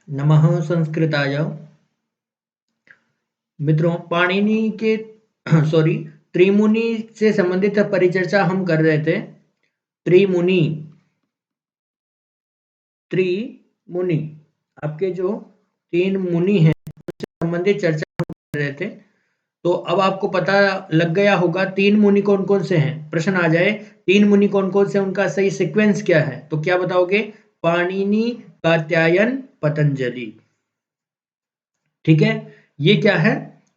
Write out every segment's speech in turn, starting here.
नमः संस्कृताय। मित्रों, पाणिनि के सॉरी त्रिमुनि से संबंधित परिचर्चा हम कर रहे थे। त्रिमुनि त्रिमुनि आपके जो तीन मुनि हैं उनसे संबंधित चर्चा हम कर रहे थे। तो अब आपको पता लग गया होगा तीन मुनि कौन कौन से हैं। प्रश्न आ जाए तीन मुनि कौन कौन से, उनका सही सीक्वेंस क्या है, तो क्या बताओगे? पाणिनि, कात्यायन, पतंजलि। ठीक है, ये क्या है?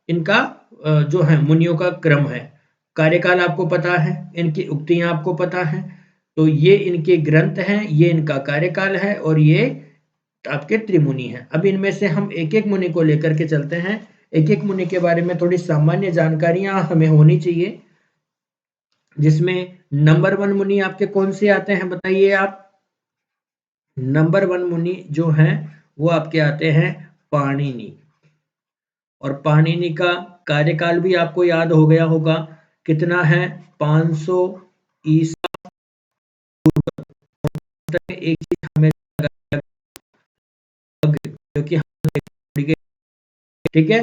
इनका जो है मुनियों का क्रम है। कार्यकाल आपको पता है, इनकी उक्तियां आपको पता है, तो ये इनके ग्रंथ हैं, ये इनका कार्यकाल है और ये आपके त्रिमुनि हैं। अब इनमें से हम एक एक मुनि को लेकर के चलते हैं। एक एक मुनि के बारे में थोड़ी सामान्य जानकारियां हमें होनी चाहिए, जिसमें नंबर वन मुनि आपके कौन से आते हैं बताइए आप? नंबर वन मुनि जो हैं वो आपके आते हैं पाणिनि। और पाणिनि का कार्यकाल भी आपको याद हो गया होगा, कितना है? 500 ईसा में एक चीज हमें क्योंकि ठीक है,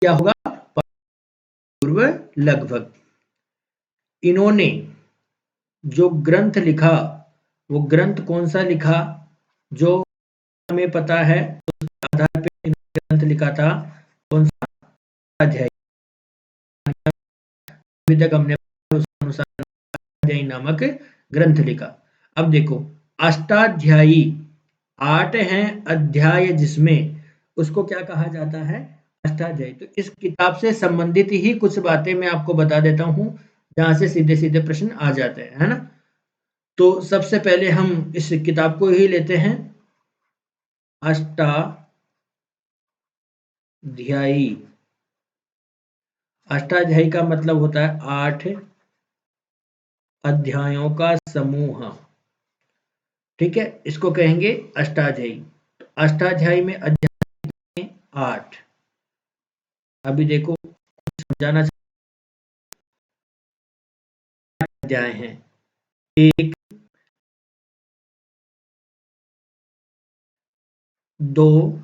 क्या होगा? पूर्व लगभग। इन्होंने जो ग्रंथ लिखा वो ग्रंथ कौन सा लिखा? जो हमें पता है उसके आधार पे इन्होंने ग्रंथ लिखा था, कौन सा? अध्याय। अभी तक हमने उस अनुसार अध्यायी नामक ग्रंथ लिखा। अब देखो, अष्टाध्यायी 8 हैं अध्याय, जिसमें उसको क्या कहा जाता है? अष्टाध्यायी। तो इस किताब से संबंधित ही कुछ बातें मैं आपको बता देता हूं, जहां से सीधे सीधे प्रश्न आ जाते हैं, है ना? तो सबसे पहले हम इस किताब को ही लेते हैं, अष्टाध्यायी। अष्टाध्यायी का मतलब होता है 8 अध्यायों का समूह। ठीक है, इसको कहेंगे अष्टाध्यायी। तो अष्टाध्यायी में अध्याय 8। अभी देखो, समझाना अध्याय हैं। 1, 2,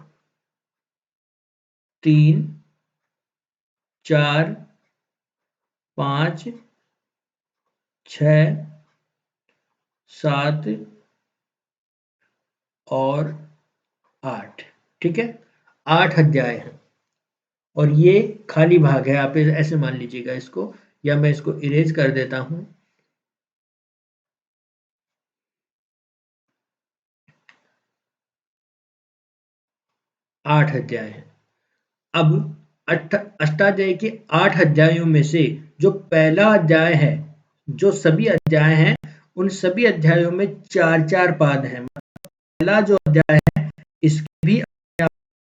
3, 4, 5, 6, 7 और 8। ठीक है, 8 अध्याय हैं और ये खाली भाग है, आप ऐसे मान लीजिएगा इसको, या मैं इसको इरेज कर देता हूं। आठ अध्याय हैं। अब अष्टाध्यायी के 8 अध्यायों में से जो पहला अध्याय है, जो सभी अध्याय हैं उन सभी अध्यायों में 4-4 पाद हैं। पहला जो अध्याय है इसके भी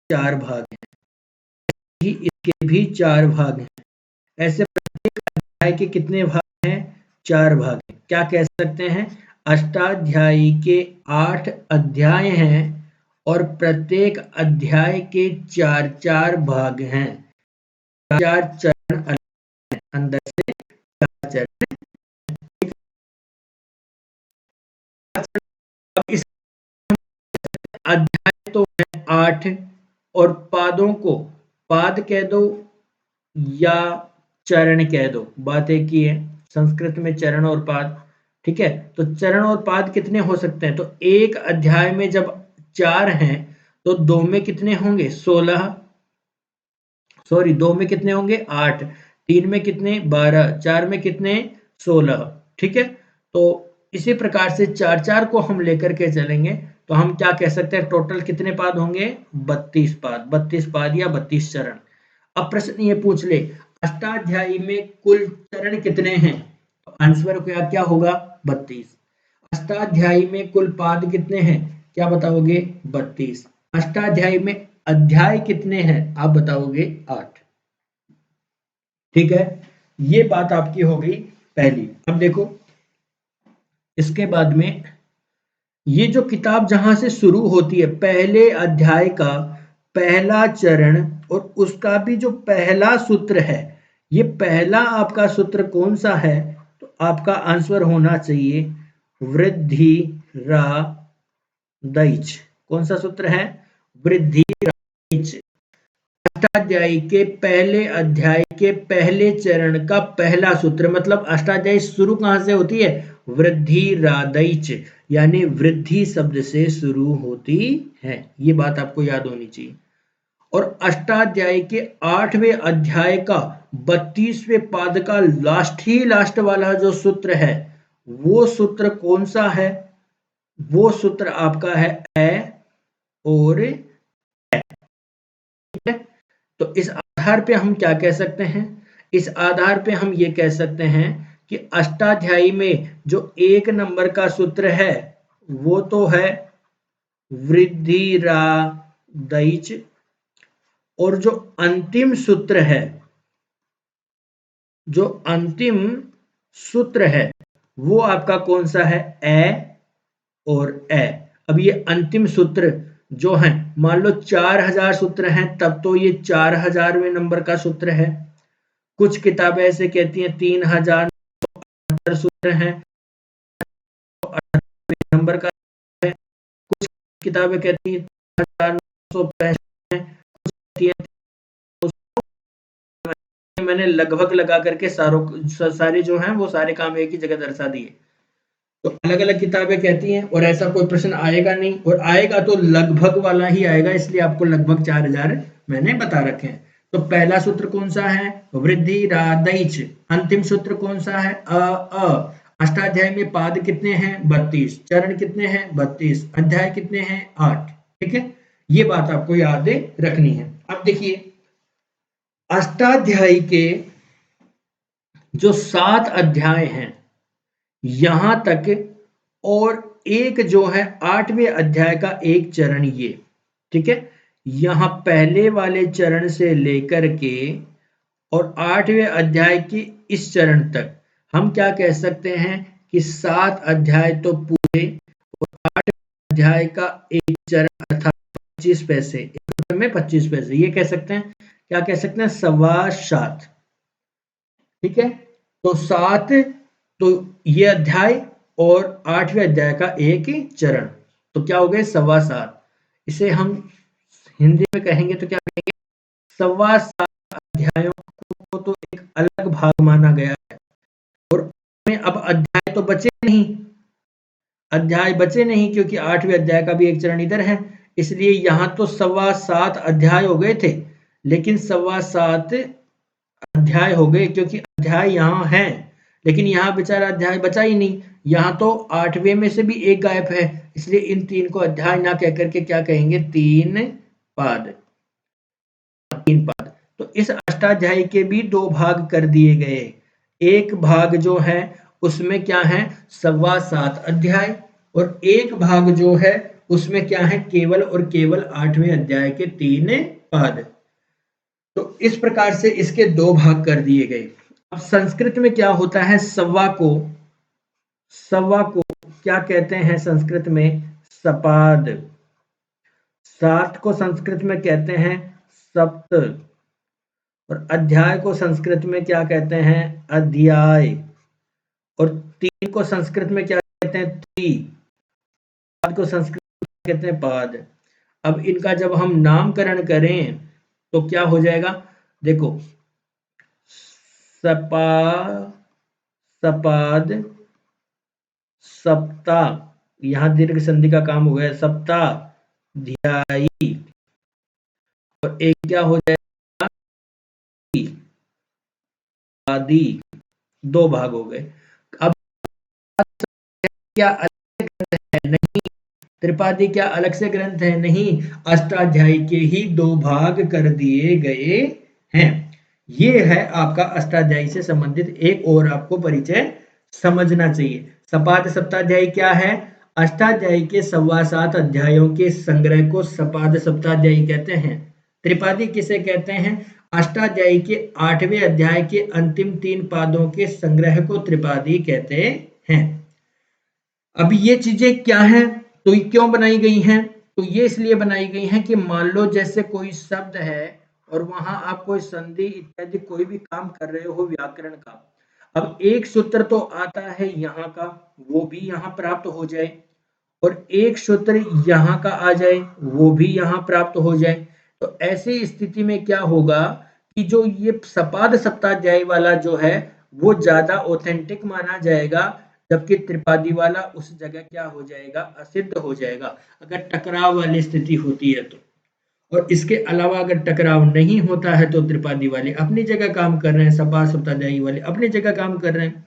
4 भाग हैं, इसके भी 4 भाग हैं। ऐसे प्रत्येक अध्याय के कितने भाग हैं? 4 भाग हैं। क्या कह सकते हैं? अष्टाध्यायी के 8 अध्याय हैं और प्रत्येक अध्याय के 4-4 भाग हैं। 4 चरण अलग हैं, अंदर से 4 चरण। अब इस अध्याय तो है 8 और पादों को पाद कह दो या चरण कह दो, बात एक ही है। संस्कृत में चरण और पाद। ठीक है, तो चरण और पाद कितने हो सकते हैं? तो एक अध्याय में जब 4 हैं तो 2 में कितने होंगे? 16। सॉरी, 2 में कितने होंगे? 8। 3 में कितने? 12। 4 में कितने? 16। ठीक है, तो इसी प्रकार से 4-4 को हम लेकर के चलेंगे तो हम क्या कह सकते हैं? टोटल कितने पाद होंगे? 32 पाद। 32 पाद या 32 चरण। अब प्रश्न ये पूछ ले, अष्टाध्यायी में कुल चरण कितने हैं? तो आंसर क्या क्या होगा? 32। अष्टाध्यायी में कुल पाद कितने हैं? क्या बताओगे? 32। अष्टाध्यायी में अध्याय कितने हैं? आप बताओगे 8। ठीक है, ये बात आपकी हो गई पहली। अब देखो, इसके बाद में ये जो किताब जहां से शुरू होती है, पहले अध्याय का पहला चरण और उसका भी जो पहला सूत्र है, ये पहला आपका सूत्र कौन सा है? तो आपका आंसर होना चाहिए वृद्धि रा दैच। कौन सा सूत्र है? वृद्धि अष्टाध्यायी के पहले अध्याय के पहले चरण का पहला सूत्र, मतलब अष्टाध्यायी शुरू कहां से होती है? वृद्धि रादैच, यानी वृद्धि शब्द से शुरू होती है। ये बात आपको याद होनी चाहिए। और अष्टाध्यायी के 8वें अध्याय का 32वें पाद का लास्ट वाला जो सूत्र है, वो सूत्र कौन सा है? वो सूत्र आपका है ए और ए। ठीक है, तो इस आधार पे हम क्या कह सकते हैं? इस आधार पे हम ये कह सकते हैं कि अष्टाध्यायी में जो 1 नंबर का सूत्र है वो तो है वृद्धि रादैच, और जो अंतिम सूत्र है, जो अंतिम सूत्र है वो आपका कौन सा है? ए और ए। अब ये अंतिम सूत्र जो है, मान लो 4000 सूत्र हैं तब तो ये 4000वें नंबर का सूत्र है। कुछ किताबें ऐसे कहती हैं 3000 सूत्र हैं तो 98 नंबर का है। कुछ किताबें कहती हैं 3965 है, कुछ कहती हैं। मैंने लगभग लगा करके सारे जो हैं वो सारे काम एक ही जगह दर्शा दिए। तो अलग अलग किताबें कहती हैं, और ऐसा कोई प्रश्न आएगा नहीं, और आएगा तो लगभग वाला ही आएगा, इसलिए आपको लगभग 4000 मैंने बता रखे हैं। तो पहला सूत्र कौन सा है? वृद्धि रादैच। अंतिम सूत्र कौन सा है? अ। अष्टाध्याय में पाद कितने हैं? 32। चरण कितने हैं? 32। अध्याय कितने हैं? 8। ठीक है, ये बात आपको याद रखनी है। अब देखिए, अष्टाध्यायी के जो 7 अध्याय हैं यहां तक, और एक जो है 8वें अध्याय का एक चरण, ये ठीक है। यहां पहले वाले चरण से लेकर के और 8वें अध्याय के इस चरण तक हम क्या कह सकते हैं कि 7 अध्याय तो पूरे, और 8वें अध्याय का एक चरण अर्थात 25 पैसे, 1 रुपए में 25 पैसे, ये कह सकते हैं। क्या कह सकते हैं? 7.25। ठीक है, तो 7 तो ये अध्याय और 8वें अध्याय का एक ही चरण, तो क्या हो गए? 7.25। इसे हम हिंदी में कहेंगे तो क्या कहेंगे? 7.25 अध्यायों को तो एक अलग भाग माना गया है, और अब अध्याय तो बचे नहीं, अध्याय बचे नहीं, क्योंकि 8वें अध्याय का भी एक चरण इधर है, इसलिए यहां तो 7.25 अध्याय हो गए थे, लेकिन 7.25 अध्याय हो गए, क्योंकि अध्याय यहाँ है, लेकिन यहाँ बेचारा अध्याय बचा ही नहीं। यहाँ तो 8वें में से भी एक गायब है, इसलिए इन 3 को अध्याय ना कह करके क्या कहेंगे? 3 पाद। तो इस अष्टाध्यायी के भी 2 भाग कर दिए गए। एक भाग जो है उसमें क्या है? 7.25 अध्याय, और एक भाग जो है उसमें क्या है? केवल और केवल 8वें अध्याय के 3 पाद। तो इस प्रकार से इसके 2 भाग कर दिए गए। अब संस्कृत में क्या होता है? सवा को क्या कहते हैं संस्कृत में? सपाद। 7 को संस्कृत में कहते हैं सप्त, और अध्याय को संस्कृत में क्या कहते हैं? अध्याय, और 3 को संस्कृत में क्या कहते हैं? त्री। पाद को संस्कृत में कहते हैं पाद। अब इनका जब हम नामकरण करें तो क्या हो जाएगा? देखो, सपा, सपाद, सप्ता, यहां दीर्घ संधि का काम हो गया, सप्ताध्यायी, और एक क्या हो जाएगा? आदि। 2 भाग हो गए। अब क्या अलग ग्रंथ है? नहीं। त्रिपादी क्या अलग से ग्रंथ है? नहीं, अष्टाध्यायी के ही 2 भाग कर दिए गए हैं। ये है आपका अष्टाध्यायी से संबंधित एक और आपको परिचय समझना चाहिए। सपाद सप्ताध्यायी क्या है? अष्टाध्यायी के 7.25 अध्यायों के संग्रह को सपाद सप्ताध्यायी कहते हैं। त्रिपादी किसे कहते हैं? अष्टाध्यायी के 8वें अध्याय के अंतिम 3 पादों के संग्रह को त्रिपादी कहते हैं। अब ये चीजें क्या हैं, तो ये क्यों बनाई गई हैं? तो ये इसलिए बनाई गई हैं कि मान लो जैसे कोई शब्द है और वहां आप कोई संधि इत्यादि कोई भी काम कर रहे हो व्याकरण का, अब एक सूत्र तो आता है यहाँ का, वो भी यहाँ प्राप्त हो जाए, और एक सूत्र यहाँ का आ जाए, वो भी यहाँ प्राप्त हो जाए। तो ऐसी स्थिति में क्या होगा कि जो ये सपाद सप्ताध्यायी वाला जो है वो ज्यादा ऑथेंटिक माना जाएगा, जबकि त्रिपादी वाला उस जगह क्या हो जाएगा, असिद्ध हो जाएगा, अगर टकराव वाली स्थिति होती है तो। और इसके अलावा अगर टकराव नहीं होता है तो त्रिपादी वाले अपनी जगह काम कर रहे हैं, सपाद सप्ताध्यायी वाले अपनी जगह काम कर रहे हैं।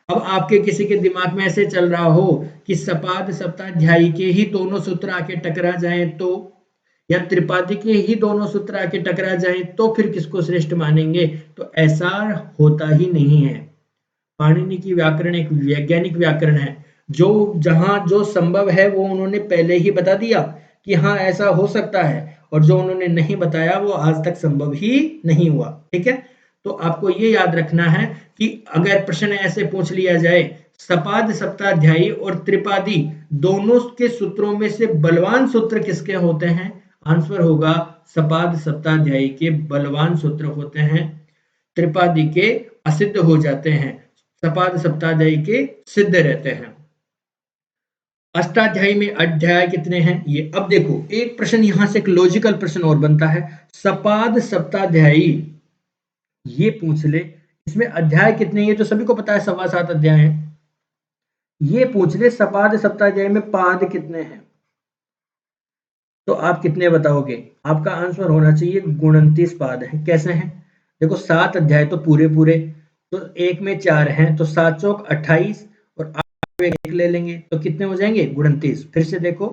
अब आपके किसी के दिमाग में ऐसे चल रहा हो कि सपाद सप्ताध्यायी के ही दोनों सूत्र आके टकरा जाएं तो, या त्रिपादी के ही दोनों सूत्र आके टकरा जाएं तो फिर किसको श्रेष्ठ मानेंगे? तो ऐसा होता ही नहीं है। पाणिनि की व्याकरण एक वैज्ञानिक व्याकरण है, जो जहां जो संभव है वो उन्होंने पहले ही बता दिया कि हाँ ऐसा हो सकता है, और जो उन्होंने नहीं बताया वो आज तक संभव ही नहीं हुआ। ठीक है, तो आपको ये याद रखना है कि अगर प्रश्न ऐसे पूछ लिया जाए सपाद सप्ताध्यायी और त्रिपादी दोनों के सूत्रों में से बलवान सूत्र किसके होते हैं, आंसर होगा सपाद सप्ताध्यायी के बलवान सूत्र होते हैं, त्रिपादी के असिद्ध हो जाते हैं, सपाद सप्ताध्यायी के सिद्ध रहते हैं। अष्टाध्यायी में अध्याय कितने हैं ये अब देखो, एक प्रश्न यहां से एक लॉजिकल प्रश्न और बनता है, सपाद सप्ताध्यायी ये पूछ ले इसमें अध्याय कितने, ये तो सभी को पता है 7.25 अध्याय हैं, ये पूछ ले सपाद सप्ताध्यायी में पाद कितने हैं, तो आप कितने बताओगे? आपका आंसर होना चाहिए 29 पाद है। कैसे हैं? देखो 7 अध्याय तो पूरे पूरे, तो एक में 4 हैं तो 7 चौक 28 और 8 एक ले लेंगे तो कितने हो जाएंगे 29। फिर से देखो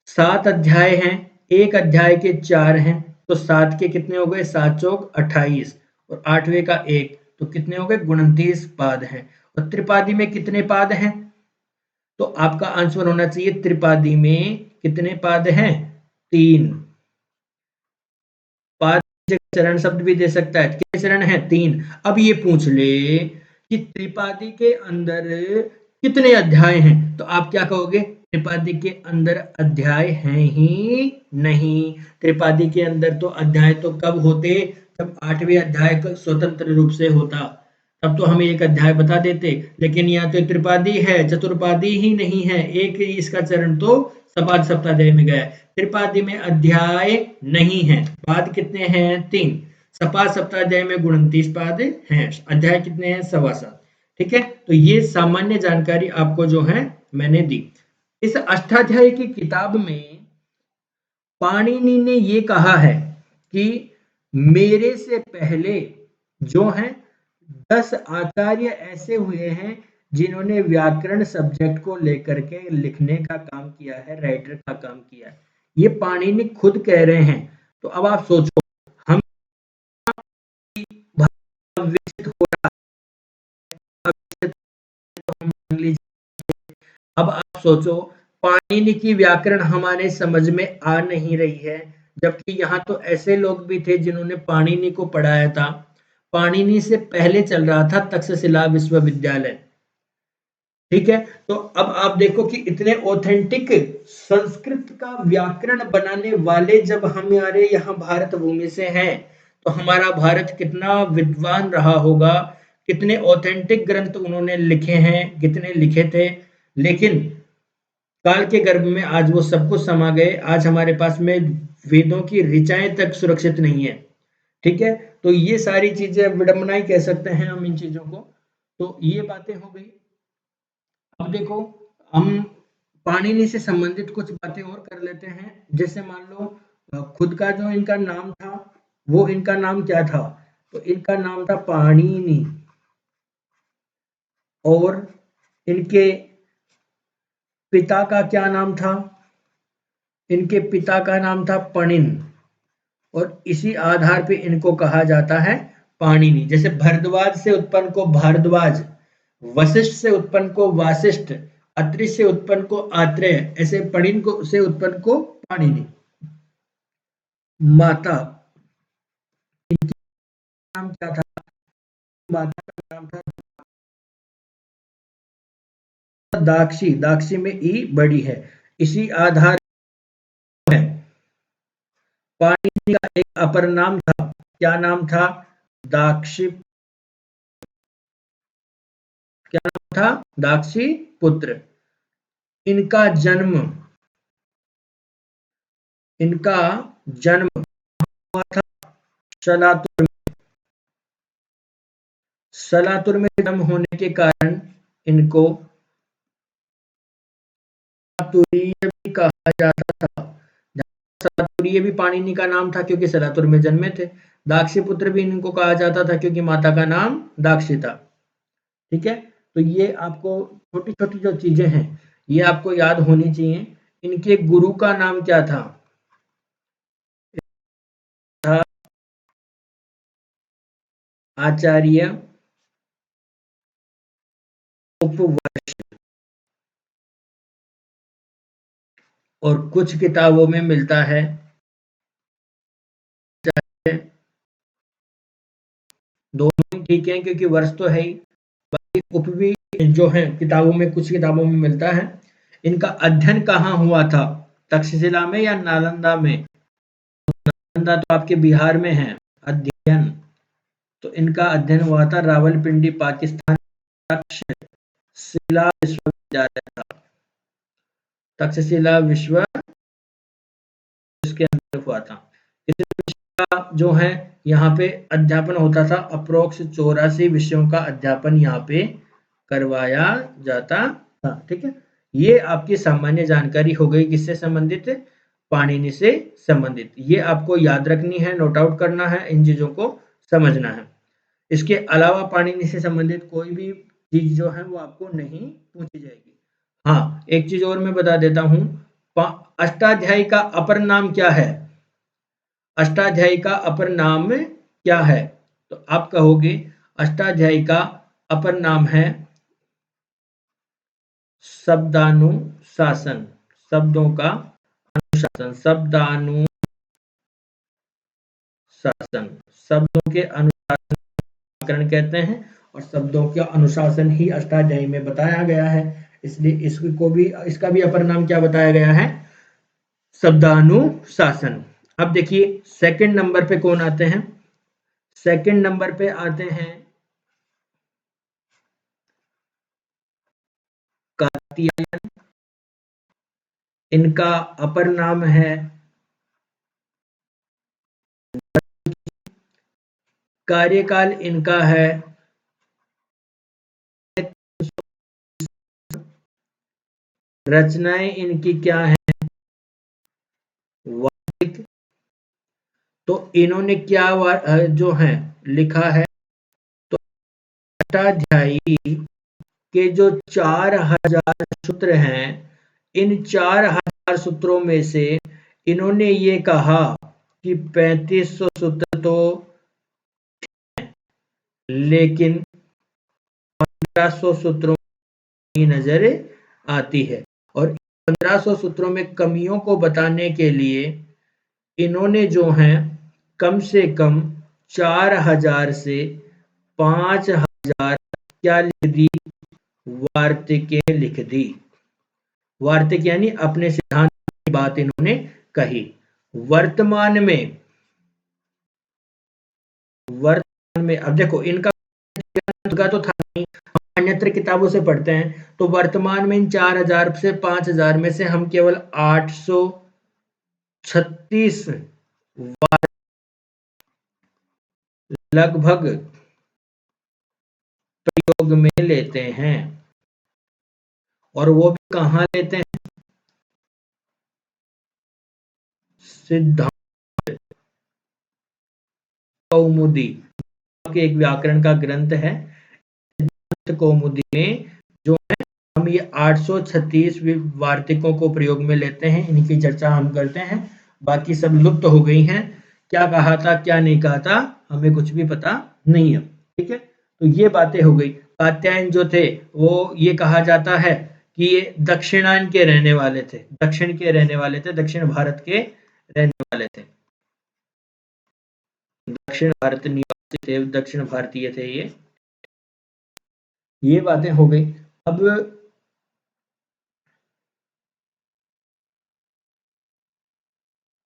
7 अध्याय हैं, एक अध्याय के 4 हैं तो 7 के कितने हो गए 7 चौक 28 और 8वें का 1 तो कितने हो गए 29 पाद हैं। और त्रिपादी में कितने पाद हैं? तो आपका आंसर होना चाहिए त्रिपादी में कितने पाद हैं? 3। पाद चरण शब्द भी दे सकता है, कितने चरण हैं? 3। अब ये पूछ ले कि त्रिपादी के अंदर कितने अध्याय हैं, तो आप क्या कहोगे? त्रिपादी के अंदर अध्याय हैं ही नहीं। त्रिपादी के अंदर तो अध्याय तो कब होते, जब 8वें अध्याय का स्वतंत्र रूप से होता, तब तो हमें एक अध्याय बता देते, लेकिन यहाँ तो त्रिपादी है, चतुर्पादी ही नहीं है, एक ही इसका चरण तो सपाद सप्ताध्याय में गया है। त्रिपादी में अध्याय नहीं है, पाद कितने हैं? 3। सपाद सप्ताध्याय में 29 पाद हैं, अध्याय कितने हैं? 7.25। ठीक है, तो ये सामान्य जानकारी आपको जो है मैंने दी। इस अष्टाध्यायी की किताब में पाणिनि ने ये कहा है कि मेरे से पहले जो हैं 10 आचार्य ऐसे हुए हैं जिन्होंने व्याकरण सब्जेक्ट को लेकर के लिखने का काम किया है, राइटर का काम किया है, ये पाणिनि खुद कह रहे हैं। तो अब आप सोचो, हम विकसित हो रहा है, तो हम मान लीजिए, अब आप सोचो पाणिनि की व्याकरण हमारे समझ में आ नहीं रही है, जबकि यहाँ तो ऐसे लोग भी थे जिन्होंने पाणिनि को पढ़ाया था, पाणिनि से पहले चल रहा था तक्षशिला विश्वविद्यालय। ठीक है, तो अब आप देखो कि इतने ऑथेंटिक संस्कृत का व्याकरण बनाने वाले जब हमारे यहाँ भारत भूमि से हैं, तो हमारा भारत कितना विद्वान रहा होगा, कितने ऑथेंटिक ग्रंथ उन्होंने लिखे हैं, कितने लिखे थे, लेकिन काल के गर्भ में आज वो सब कुछ समा गए। आज हमारे पास में वेदों की ऋचाएं तक सुरक्षित नहीं है। ठीक है, तो ये सारी चीजें विडंबना ही कह सकते हैं हम इन चीजों को। तो ये बातें हो गई। अब देखो, हम पाणिनि से संबंधित कुछ बातें और कर लेते हैं। जैसे मान लो खुद का जो इनका नाम था, वो इनका नाम क्या था? तो इनका नाम था पाणिनि, और इनके पिता का क्या नाम था? इनके पिता का नाम था पणिन, और इसी आधार पे इनको कहा जाता है पाणिनि। जैसे भरद्वाज से उत्पन्न को भारद्वाज, वशिष्ठ से उत्पन्न को वासिष्ठ, अत्रि से उत्पन्न को आत्रेय, ऐसे पणिन को से उत्पन्न को पाणिनि। माता, इनकी नाम क्या था? माता का नाम था दाक्षी, दाक्षी में ई बड़ी है, इसी आधार है। पाणिनि का एक अपर नाम था, क्या नाम था? दाक्षी, क्या नाम था? दाक्षी पुत्र। इनका जन्म हुआ था सलातुर में जन्म होने के कारण इनको सलातुरीय भी कहा जाता था। सलातुरीय भी पाणिनि का नाम था क्योंकि सलातुर में जन्मे थे। दाक्षीपुत्र भी इनको कहा जाता था क्योंकि माता का नाम दाक्षी था। ठीक है, तो ये आपको छोटी छोटी जो चीजें हैं ये आपको याद होनी चाहिए। इनके गुरु का नाम क्या था? आचार्य उपवर्ष। और कुछ किताबों में मिलता है दोनों ठीक है क्योंकि वर्ष तो है ही, बाकी उप भी जो है किताबों में, कुछ किताबों में मिलता है। इनका अध्ययन कहाँ हुआ था? तक्षशिला में या नालंदा में? नालंदा तो आपके बिहार में है। अध्ययन, तो इनका अध्ययन हुआ था रावलपिंडी, पाकिस्तान, तक्षशिला विश्वविद्यालय था। तक्षशिला विश्व इसके अंदर हुआ था। इस विषय का जो है यहाँ पे अध्यापन होता था। अप्रोक्स 84 विषयों का अध्यापन यहाँ पे करवाया जाता था। ठीक है, ये आपकी सामान्य जानकारी हो गई किससे संबंधित? पाणिनि से संबंधित। ये आपको याद रखनी है, नोट आउट करना है, इन चीजों को समझना है। इसके अलावा पाणिनि से संबंधित कोई भी चीज जो है वो आपको नहीं पूछी जाएगी। हाँ, एक चीज और मैं बता देता हूँ, अष्टाध्यायी का अपर नाम क्या है? अष्टाध्यायी का अपर नाम क्या है? तो आप कहोगे अष्टाध्यायी का अपर नाम है शब्दानुशासन, शब्दों का अनुशासन। शब्दानुशासन, शब्दों के अनुशासन कहते हैं, और शब्दों का अनुशासन ही अष्टाध्यायी में बताया गया है। इसलिए इसका भी अपर नाम क्या बताया गया है? शब्दानुशासन। अब देखिए सेकंड नंबर पे कौन आते हैं? सेकंड नंबर पे आते हैं कात्यायन। इनका अपर नाम है कार्यकाल इनका है रचनाएं इनकी क्या है? वार्तिक। तो इन्होंने क्या जो है लिखा है? तो अष्टाध्यायी के जो 4000 सूत्र हैं, इन 4000 सूत्रों में से इन्होंने ये कहा कि 3500 सूत्र तो, लेकिन 1500 सूत्रों की नजर आती है। और 1500 सूत्रों में कमियों को बताने के लिए इन्होंने जो है कम से कम 4000 से 5000 क्या लिख दी? वार्तिकें लिख दी। वार्तिक यानी अपने सिद्धांत की बात इन्होंने कही। वर्तमान में अब देखो इनका तो था नहीं, हम अन्यत्र किताबों से पढ़ते हैं, तो वर्तमान में इन 4000 से 5000 में से हम केवल 836 लगभग प्रयोग में लेते हैं। और वो भी कहाँ लेते हैं? सिद्धांत कौमुदी, एक व्याकरण का ग्रंथ है। सिद्धांत कौमुदी में जो है हम ये 836 वार्तिकों को प्रयोग में लेते हैं। इनकी चर्चा हम करते हैं। बाकी सब लुप्त हो गई हैं। क्या कहा था क्या नहीं कहा था हमें कुछ भी पता नहीं है। ठीक है, तो ये बातें हो गई। कात्यायन जो थे वो ये कहा जाता है कि ये दक्षिणायन के रहने वाले थे, दक्षिण के रहने वाले थे, दक्षिण भारत के रहने वाले थे, दक्षिण भारत निवासी थे, दक्षिण भारतीय थे ये बातें हो गई। अब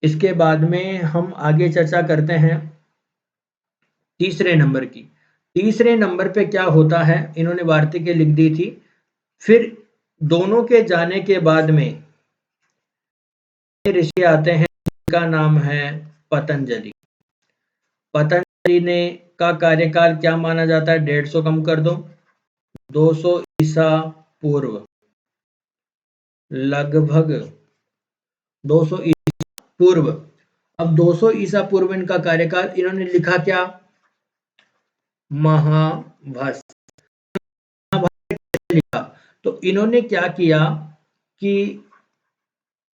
इसके बाद में हम आगे चर्चा करते हैं तीसरे नंबर की। तीसरे नंबर पे क्या होता है? इन्होंने वार्तिकें लिख दी थी। फिर दोनों के जाने के बाद में ऋषि आते हैं जिनका नाम है पतंजलि। पतंजलि ने का कार्यकाल क्या माना जाता है? 150 कम कर दो, 200 ईसा पूर्व, लगभग 200 ईसा पूर्व। अब 200 ईसा पूर्व इनका कार्यकाल, इन्होंने लिखा क्या? महाभाष्य। लिखा तो इन्होंने क्या किया कि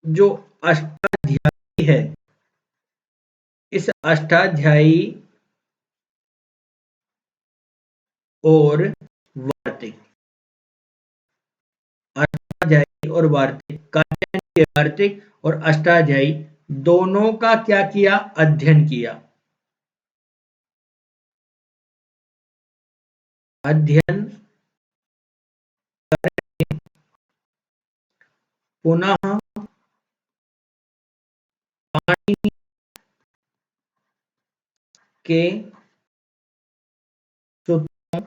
जो अष्टाध्यायी है, इस अष्टाध्यायी और वार्तिक, अष्टाध्यायी और वार्तिक, कात्यायन के वार्तिक और अष्टाध्यायी दोनों का क्या किया? अध्ययन किया। अध्ययन पुनः पाणिनि के सूत्रों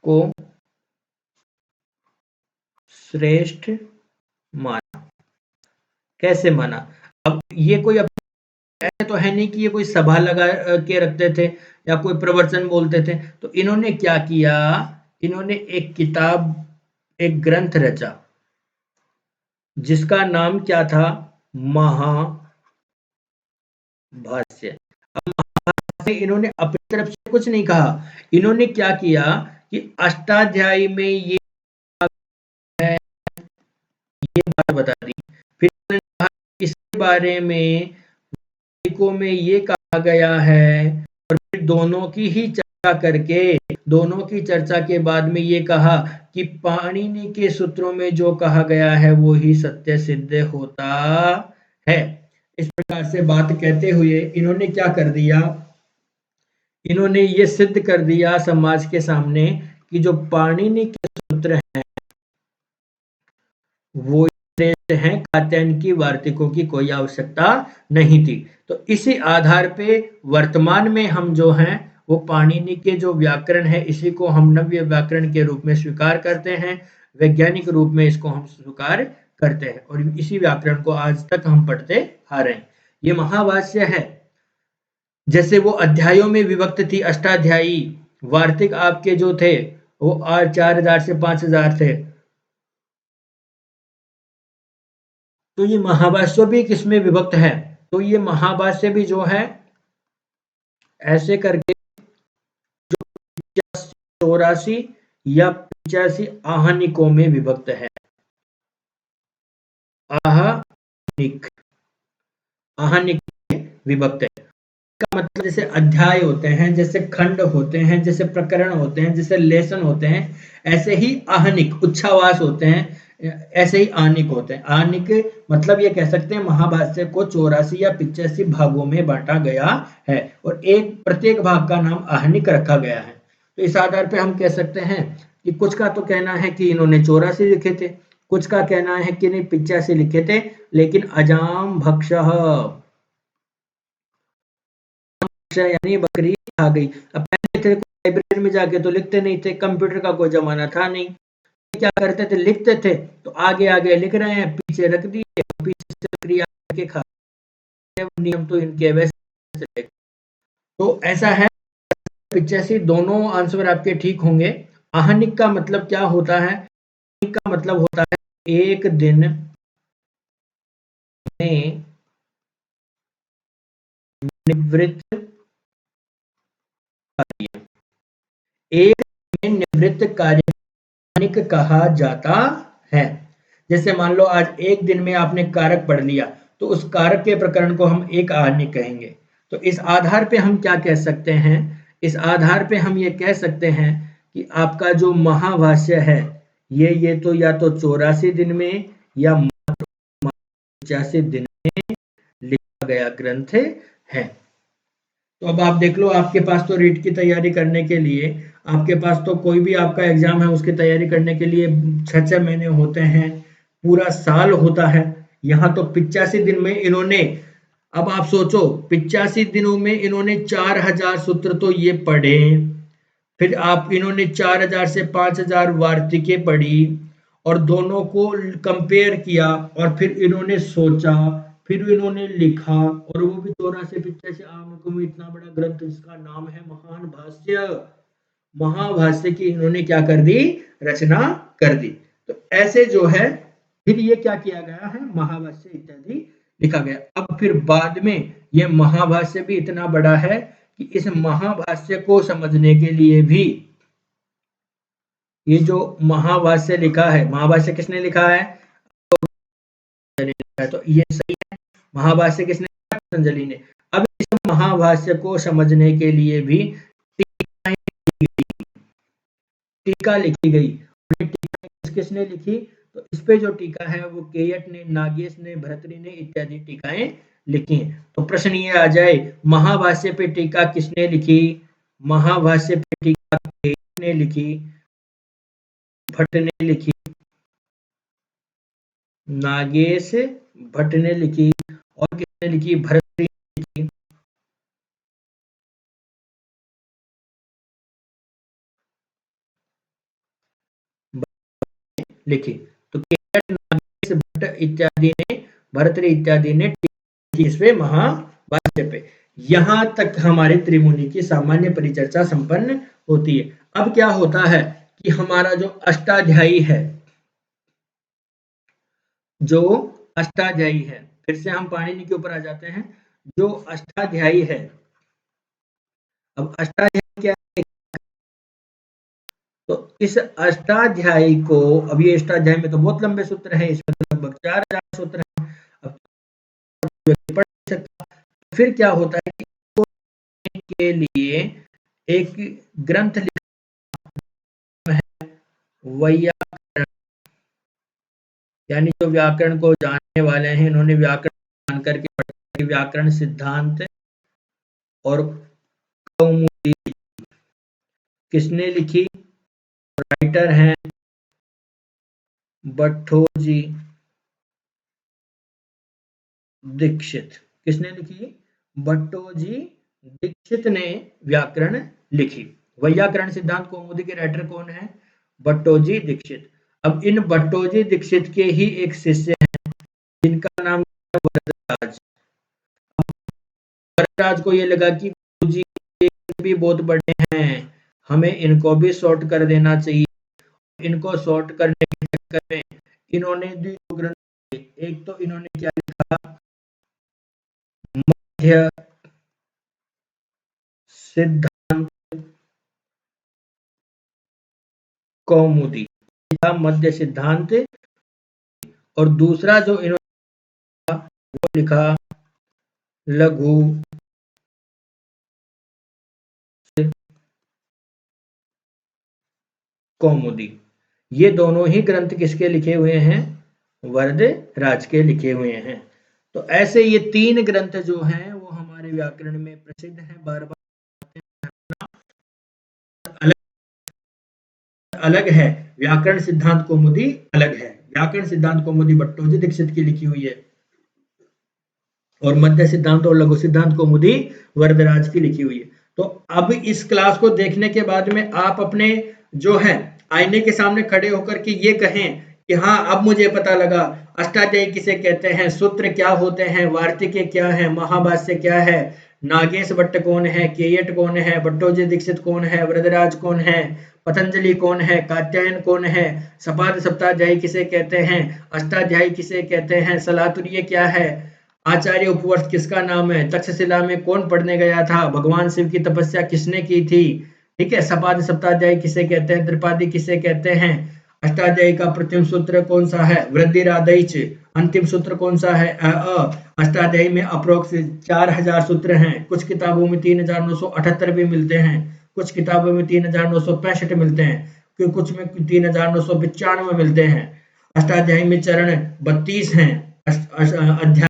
को श्रेष्ठ माना। कैसे माना? अब ये कोई ऐसे तो है नहीं कि ये कोई सभा लगा के रखते थे या कोई प्रवचन बोलते थे। तो इन्होंने क्या किया? इन्होंने एक किताब, एक ग्रंथ रचा जिसका नाम क्या था? महाभाष्य। अब महाभाष्य में इन्होंने अपनी तरफ से कुछ नहीं कहा। इन्होंने क्या किया कि अष्टाध्यायी में ये है, ये बात बता दी। फिर उन्होंने कहा इसके बारे में में ये कहा गया है, और फिर दोनों की ही चर्चा करके, दोनों की चर्चा के बाद में ये कहा कि पाणिनि के सूत्रों में जो कहा गया है वो ही सत्य सिद्ध होता है। इस प्रकार से बात कहते हुए इन्होंने क्या कर दिया? इन्होंने ये सिद्ध कर दिया समाज के सामने कि जो पाणिनि के सूत्र हैं वो श्रेष्ठ हैं, कात्यायन की वार्तिकों की कोई आवश्यकता नहीं थी। तो इसी आधार पे वर्तमान में हम जो हैं वो पाणिनि के जो व्याकरण है इसी को हम नव्य व्याकरण के रूप में स्वीकार करते हैं, वैज्ञानिक रूप में इसको हम स्वीकार करते हैं और इसी व्याकरण को आज तक हम पढ़ते आ रहे हैं। ये महाभाष्य है। जैसे वो अध्यायों में विभक्त थी, अष्टाध्यायी, वार्तिक आपके जो थे वो 4000 से 5000 थे। तो ये महाभाष्य भी किसमें विभक्त है? तो ये महाभाष्य भी जो है ऐसे करके 84 या 85 आहनिकों में विभक्त है। आहनिक, आहनिक में विभक्त है। इसका मतलब जैसे अध्याय होते हैं, जैसे खंड होते हैं, जैसे प्रकरण होते हैं, जैसे लेसन होते हैं, ऐसे ही आहनिक उच्छावास होते हैं, ऐसे ही आनिक होते हैं। आनिक मतलब ये कह सकते हैं महाभाष्य को 84 या 85 भागों में बांटा गया है और एक प्रत्येक भाग का नाम आहनिक रखा गया है। तो इस आधार पे हम कह सकते हैं कि कुछ का तो कहना है कि इन्होंने 84 लिखे थे, कुछ का कहना है कि नहीं 85 लिखे थे, लेकिन अजाम भक्षः यानी बकरी आ गई। अब पहले थे लाइब्रेरी में जाके तो लिखते नहीं थे, कंप्यूटर का कोई जमाना था नहीं, क्या करते थे? लिखते थे तो आगे आगे लिख रहे हैं, पीछे रख दिए, पीछे से बकरी आके खा। नियम तो इनके वैसे। तो ऐसा है, 85 दोनों आंसर आपके ठीक होंगे। आहनिक का मतलब क्या होता है? आहनिक का मतलब होता है एक दिन में निवृत्त कार्य, एक दिन में निवृत्त कार्य आहनिक कहा जाता है। जैसे मान लो आज एक दिन में आपने कारक पढ़ लिया तो उस कारक के प्रकरण को हम एक आहनिक कहेंगे। तो इस आधार पे हम क्या कह सकते हैं? इस आधार पे हम ये कह सकते हैं कि आपका जो महाभाष्य है ये तो या तो 84 दिन में या 85 दिन में लिखा गया ग्रंथ है। तो अब आप देख लो, आपके पास तो रीट की तैयारी करने के लिए, आपके पास तो कोई भी आपका एग्जाम है उसकी तैयारी करने के लिए 6-6 महीने होते हैं, पूरा साल होता है। यहाँ तो 85 दिन में इन्होंने, अब आप सोचो 85 दिनों में इन्होंने 4000 सूत्र तो ये पढ़े, फिर आप इन्होंने 4000 से 5000 वार्तिकें पढ़ी और दोनों को कंपेयर किया और फिर इन्होंने सोचा, फिर इन्होंने लिखा और वो भी 84 आम में इतना बड़ा ग्रंथ जिसका नाम है महान भाष्य। महाभाष्य की इन्होंने क्या कर दी, रचना कर दी। तो ऐसे जो है फिर ये क्या किया गया है, महाभाष्य इत्यादि लिखा गया। अब फिर बाद में ये महाभाष्य भी इतना बड़ा है कि इस महाभाष्य को समझने के लिए भी ये जो महाभाष्य लिखा है, महाभाष्य किसने लिखा है, तो ये सही है, महाभाष्य किसने लिखा, पतंजलि ने। अब इस महाभाष्य को समझने के लिए भी टीका लिखी गई। टीका किसने लिखी, तो इस पे जो टीका है वो केयट ने, नागेश ने, भर्तृ ने इत्यादि टीकाएं लिखी हैं। तो प्रश्न ये आ जाए, महाभाष्य पे टीका किसने लिखी, महाभाष्य पे टीका केयट ने लिखी, भट्ट ने लिखी, नागेश भट्ट ने लिखी और किसने लिखी, भर्तृ ने लिखी। लिखी तो केयट, नागेश, भट्ट इत्यादि ने, भर्तृ इत्यादि ने इसमें महाभाष्य पे। यहां तक हमारे त्रिमुनि की सामान्य परिचर्चा संपन्न होती है। अब क्या होता है कि हमारा जो अष्टाध्यायी है, जो अष्टाध्यायी है, फिर से हम पाणिनि के ऊपर आ जाते हैं। जो अष्टाध्यायी है, अब अष्टाध्यायी क्या है, तो इस अष्टाध्यायी को, अब ये अष्टाध्यायी में तो बहुत लंबे सूत्र हैं, इसमें तो लगभग 4000 सूत्र हैं। अब पढ़ सकता, फिर क्या होता है कि के लिए एक ग्रंथ लिखा है वैयाकरण, यानी जो व्याकरण को जानने वाले हैं, इन्होंने व्याकरण जान करके व्याकरण सिद्धांत और कौमुदी किसने लिखी, राइटर हैं भट्टोजी दीक्षित। किसने लिखी, भट्टोजी दीक्षित ने व्याकरण लिखी। वैयाकरण सिद्धांत कौमुदी के राइटर कौन है, भट्टोजी दीक्षित। अब इन भट्टोजी दीक्षित के ही एक शिष्य हैं जिनका नाम है वरदराज। वरदराज को ये लगा कि गुरुजी भी बहुत बड़े हैं, हमें इनको भी सॉर्ट कर देना चाहिए। इनको सॉर्ट करने के चक्कर में इन्होंने दो ग्रंथ, एक तो इन्होंने क्या लिखा, मध्य सिद्धांत कौमुदी, मध्य सिद्धांत, और दूसरा जो इन्होंने वो लिखा लघु कौमुदी। ये दोनों ही ग्रंथ किसके लिखे हुए हैं, वरदराज के लिखे हुए हैं। तो ऐसे ये तीन ग्रंथ जो हैं वो हमारे व्याकरण में प्रसिद्ध हैं, बार बार अलग अलग है। व्याकरण सिद्धांत कौमुदी अलग है, व्याकरण सिद्धांत कौमुदी भट्टोजी दीक्षित की लिखी हुई है और मध्य सिद्धांत और लघु सिद्धांत कौमुदी वरदराज की लिखी हुई है। तो अब इस क्लास को देखने के बाद में आप अपने जो है आईने के सामने खड़े होकर के ये कहें कि हाँ अब मुझे पता लगा अष्टाध्यायी किसे कहते हैं, सूत्र क्या होते हैं, वार्तिके क्या है, महाभाष्य क्या है, नागेश भट्ट कौन है, केयट कौन है, भट्टोजी दीक्षित कौन है, वरदराज कौन है, पतंजलि कौन है, कात्यायन कौन है, सपाद सप्ताध्यायी किसे कहते हैं, अष्टाध्यायी किसे कहते हैं, सलातुर्य क्या है, आचार्य उपवर्ष किसका नाम है, तक्षशिला में कौन पढ़ने गया था, भगवान शिव की तपस्या किसने की थी, ठीक है, सपाद सप्ताध्यायी किसे कहते हैं, त्रिपादी किसे कहते हैं, अष्टाध्यायी का प्रथम सूत्र कौन सा है, वृद्धिरादैच, अंतिम सूत्र कौन सा है, अष्टाध्यायी में अप्रोक्स 4000 सूत्र हैं, कुछ किताबों में 3978 भी मिलते हैं, कुछ किताबों में 3965 मिलते हैं, कुछ में 3995 मिलते हैं। अष्टाध्यायी में चरण 32 हैं, अध्याय